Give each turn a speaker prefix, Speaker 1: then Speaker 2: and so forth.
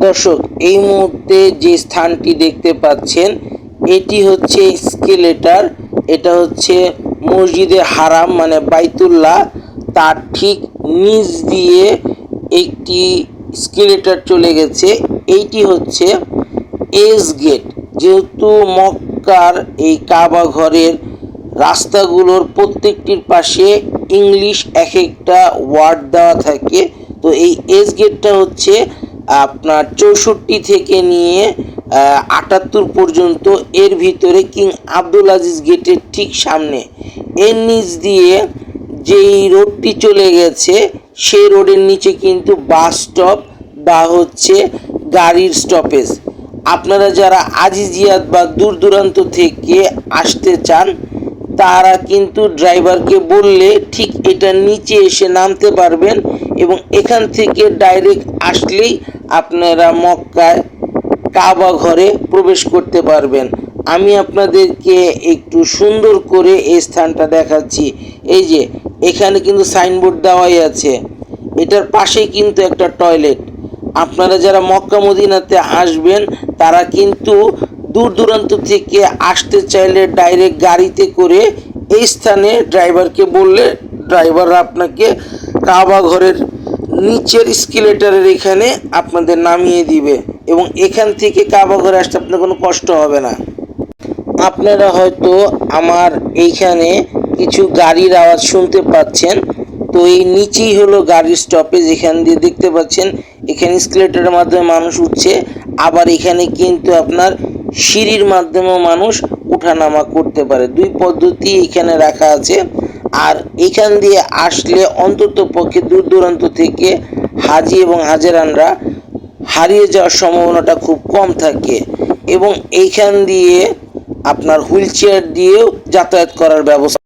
Speaker 1: দর্শক, এই মুহূর্তে যে স্থানটি দেখতে পাচ্ছেন এটি হচ্ছে স্কেলেটার। এটা হচ্ছে মসজিদে হারাম মানে বাইতুল্লাহ, তার ঠিক নিচ দিয়ে একটি স্কেলেটার চলে গেছে। এইটি হচ্ছে এস গেট। যেহেতু মক্কার এই কাবা ঘরের রাস্তাগুলোর প্রত্যেকটির পাশে ইংলিশ এক একটা ওয়ার্ড দেওয়া থাকে, তো এই এস গেটটা হচ্ছে আপনার 64 থেকে নিয়ে 78 পর্যন্ত, এর ভিতরে কিং আব্দুল আজিজ গেটের ঠিক সামনে। এর নিচ দিয়ে যেই রোডটি চলে গেছে সেই রোডের নিচে কিন্তু বাস স্টপ বা হচ্ছে গাড়ির স্টপেজ। আপনারা যারা আজিজিয়াত বা দূর দূরান্ত থেকে আসতে চান তারা কিন্তু ড্রাইভারকে বললে ঠিক এটার নিচে এসে নামতে পারবেন এবং এখান থেকে ডাইরেক্ট আসলেই আপনারা মক্কায় কাবা ঘরে প্রবেশ করতে পারবেন। আমি আপনাদেরকে একটু সুন্দর করে এই স্থানটা দেখাচ্ছি। এই যে এখানে কিন্তু সাইনবোর্ড দেওয়াই আছে, এটার পাশেই কিন্তু একটা টয়লেট। আপনারা যারা মক্কা মদিনাতে আসবেন তারা কিন্তু দূর দূরান্ত থেকে আসতে চাইলে ডাইরেক্ট গাড়িতে করে এই স্থানে ড্রাইভারকে বললে ড্রাইভাররা আপনাকে কাবা ঘরের নিচের স্কেলেটারের এখানে আপনাদের নামিয়ে দিবে এবং এখান থেকে কাবা ঘরে আসতে আপনার কোনো কষ্ট হবে না। আপনারা হয়তো আমার এইখানে কিছু গাড়ির আওয়াজ শুনতে পাচ্ছেন, তো এই নিচেই হলো গাড়ির স্টপেজ। এখান দিয়ে দেখতে পাচ্ছেন এখানে স্কেলেটরের মাধ্যমে মানুষ উঠছে, আবার এখানে কিন্তু আপনার সিঁড়ির মাধ্যমেও মানুষ উঠানামা করতে পারে। দুই পদ্ধতি এখানে রাখা আছে। আর এখান দিয়ে আসলে অন্তত পক্ষে দূর দূরান্ত থেকে হাজি এবং হাজেরানরা হারিয়ে যাওয়ার সম্ভাবনাটা খুব কম থাকে এবং এইখান দিয়ে আপনার হুইল চেয়ার দিয়েও যাতায়াত করার ব্যবস্থা।